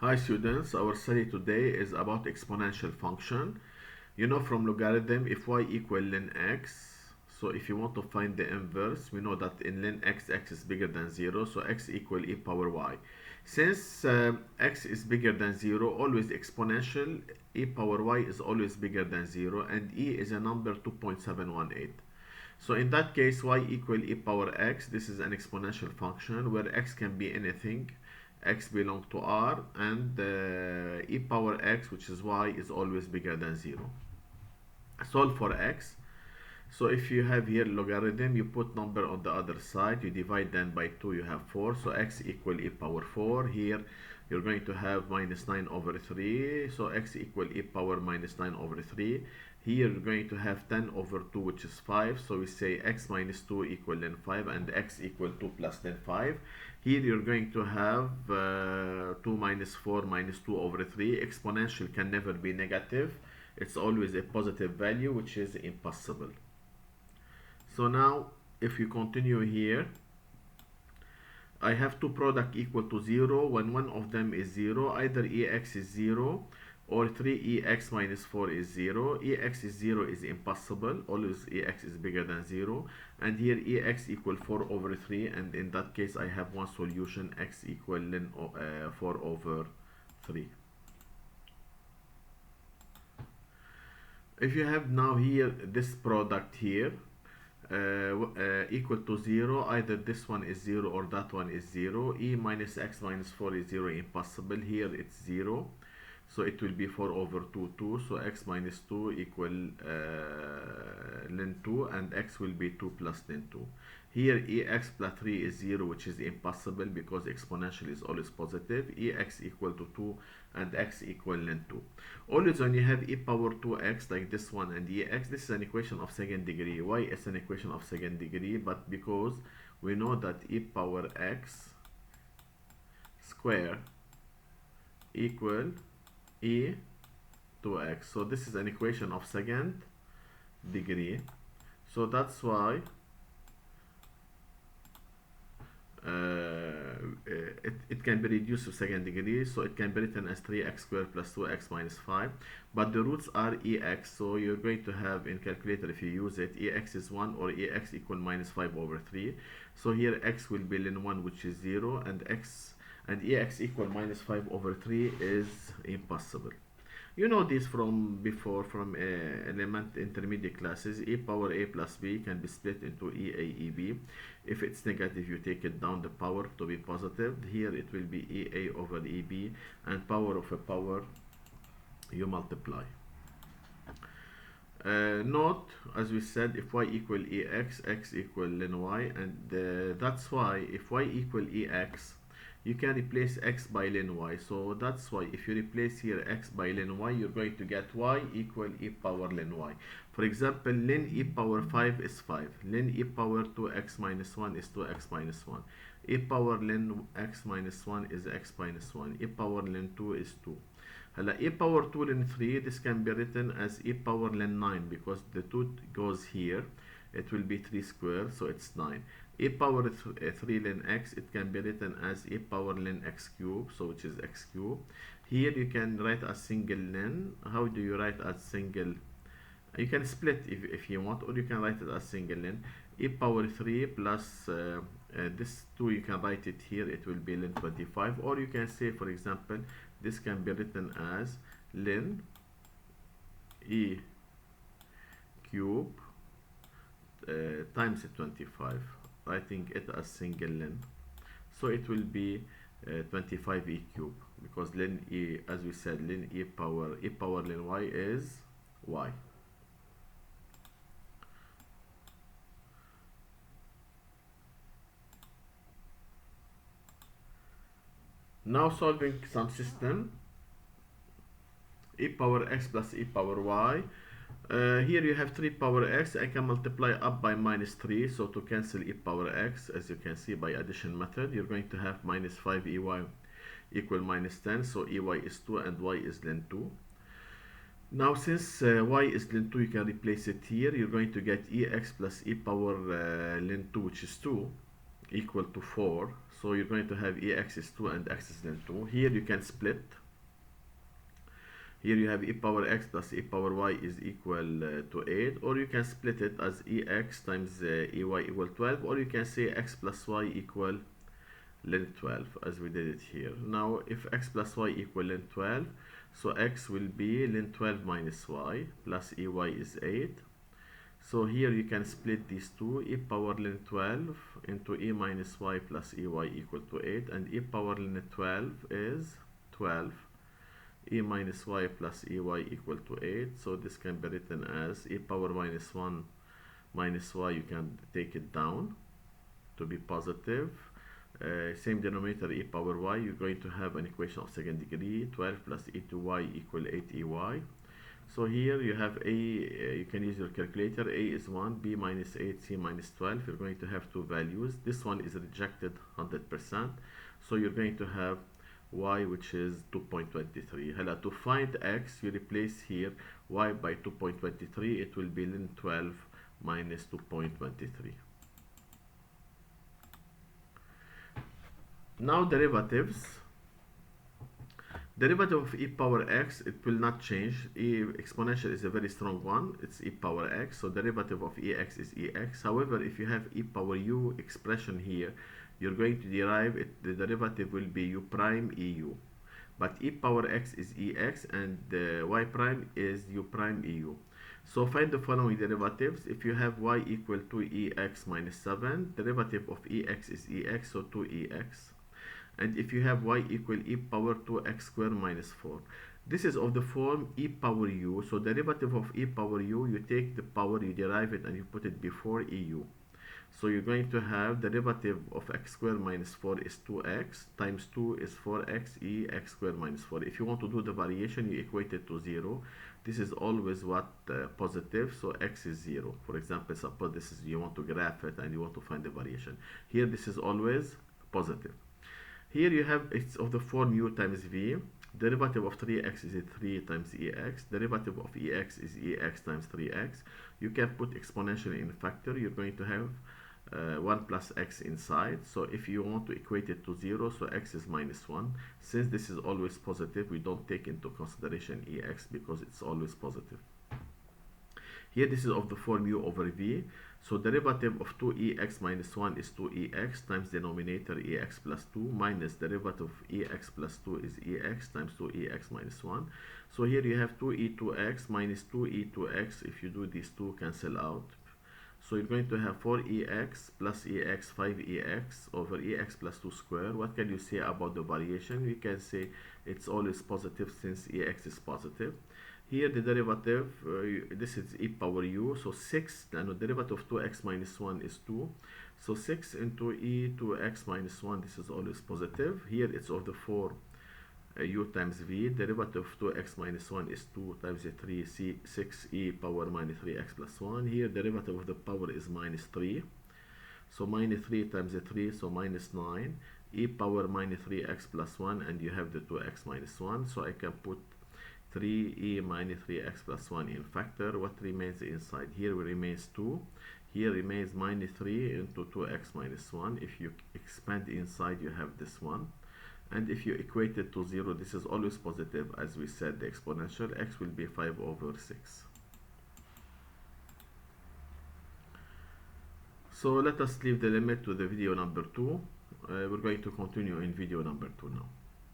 Hi students, our study today is about exponential function. You know from logarithm, if y equal ln x, so if you want to find the inverse, we know that in ln x, x is bigger than 0, so x equal e power y. Since x is bigger than 0, always exponential, e power y is always bigger than 0, and e is a number 2.718. So in that case, y equal e power x, this is an exponential function where x can be anything. X belong to R, and e power x, which is y, is always bigger than 0. Solve for x. So if you have here logarithm, you put number on the other side, you divide them by 2, you have 4. So x equal e power 4. Here you're going to have minus 9 over 3. So x equal e power minus 9 over 3. Here you're going to have 10 over 2, which is 5. So we say x minus 2 equal then 5, and x equal 2 plus then 5. Here you're going to have 2 minus 4 minus 2 over 3. Exponential can never be negative. It's always a positive value, which is impossible. So now if you continue here, I have two product equal to 0 when one of them is 0. Either ex is 0 or 3ex minus 4 is 0. Ex is 0 is impossible. Always ex is bigger than 0. And here ex equal 4 over 3. And in that case, I have one solution, x equal 4 over 3. If you have now here this product here, equal to 0, either this one is 0 or that one is 0. E minus x minus 4 is 0, impossible. Here it's 0, so it will be 4 over 2, 2. So x minus 2 equal ln 2, and x will be 2 plus ln 2. Here ex plus 3 is 0, which is impossible because exponential is always positive. Ex equal to 2 and x equal ln 2. Always when you have e power 2x like this one and ex, this is an equation of second degree. Why is an equation of second degree? But because we know that e power x square equal e to x. So this is an equation of second degree. So that's why it can be reduced to second degree, so it can be written as 3x squared plus 2x minus 5, but the roots are ex, so you're going to have in calculator, if you use it, ex is 1 or ex equal minus 5 over 3. So here x will be ln 1, which is 0, and ex equal minus 5 over 3 is impossible. You know this from before, from element intermediate classes. E power a plus b can be split into eb. If it's negative, you take it down the power to be positive. Here it will be ea over eb, and power of a power you multiply. Note, as we said, if y equal ex, x equal ln y, and that's why if y equal ex, you can replace x by ln y. So that's why if you replace here x by ln y, you're going to get y equal e power ln y. For example, ln e power 5 is 5. Ln e power 2x minus 1 is 2x minus 1. E power ln x minus 1 is x minus 1. E power ln 2 is 2. E power 2 ln 3, this can be written as e power ln 9 because the 2 goes here. It will be 3 squared, so it's 9. E power 3 ln x, it can be written as e power ln x cube, so which is x cube. Here you can write a single ln. How do you write as single? You can split if you want, or you can write it as single ln. E power 3 plus this 2, you can write it here, it will be ln 25, or you can say, for example, this can be written as ln e cube times 25, writing it as single ln. So it will be 25 e cube, because ln e, as we said, ln e power ln y is y. Now solving some system, e power x plus e power y. Here you have 3 power x. I can multiply up by minus 3, so to cancel e power x, as you can see by addition method, you're going to have minus 5 ey equal minus 10, so ey is 2 and y is ln 2. Now since y is ln 2, you can replace it here. You're going to get ex plus e power ln 2, which is 2. equal to 4. So you're going to have ex is 2 and x is ln 2. Here you can split. Here you have e power x plus e power y is equal to 8, or you can split it as ex times ey equal 12, or you can say x plus y equal ln 12 as we did it here. Now if x plus y equal ln 12, so x will be ln 12 minus y plus ey is 8. So here you can split these two, e power ln 12 into e minus y plus ey equal to 8, and e power ln 12 is 12, e minus y plus ey equal to 8. So this can be written as e power minus 1 minus y, you can take it down to be positive. Same denominator, e power y, you're going to have an equation of second degree, 12 plus e to y equal 8ey. So here you have a, you can use your calculator, a is 1, b minus 8, c minus 12. You're going to have two values. This one is rejected 100%. So you're going to have y, which is 2.23. To find x, you replace here y by 2.23. It will be ln 12 minus 2.23. Now derivatives. Derivative of e power x, it will not change. Exponential is a very strong one. It's e power x, so derivative of ex is ex. However, if you have e power u expression here, you're going to derive it. The derivative will be u prime eu. But e power x is ex, and y prime is u prime eu. So find the following derivatives. If you have y equal to ex minus 7, derivative of ex is ex, so 2ex. And if you have y equal e power 2x squared minus 4, this is of the form e power u. So derivative of e power u, you take the power, you derive it, and you put it before eu. So you're going to have derivative of x squared minus 4 is 2x, times 2 is 4x, ex squared minus 4. If you want to do the variation, you equate it to 0. This is always what? Positive, so x is 0. For example, suppose this is, you want to graph it and you want to find the variation. Here this is always positive. Here you have, it's of the form u times v. Derivative of 3x is 3 times ex. Derivative of ex is ex times 3x. You can put exponential in factor. You're going to have 1 plus x inside. So if you want to equate it to 0, so x is minus 1. Since this is always positive, we don't take into consideration ex because it's always positive. Here this is of the form u over v. So derivative of 2ex minus 1 is 2ex times denominator ex plus 2 minus derivative of ex plus 2 is ex times 2ex minus 1. So here you have 2e2x minus 2e2x. If you do these two, cancel out. So you're going to have 4ex plus ex, 5ex over ex plus 2 square. What can you say about the variation? We can say it's always positive since ex is positive. Here the derivative, this is e power u, so 6, and the derivative of 2x minus 1 is 2. So 6 into e to x minus 1, this is always positive. Here it's of the form u times v. Derivative of 2x minus 1 is 2 times the 3, 6e power minus 3x plus 1. Here derivative of the power is minus 3. So minus 3 times the 3, so minus 9. E power minus 3x plus 1, and you have the 2x minus 1. So I can put 3e minus 3x plus 1 in factor. What remains inside? Here remains 2. Here remains minus 3 into 2x minus 1. If you expand inside, you have this one. And if you equate it to 0, this is always positive. As we said, the exponential x will be 5 over 6. So let us leave the limit to the video number 2. We're going to continue in video number 2 now.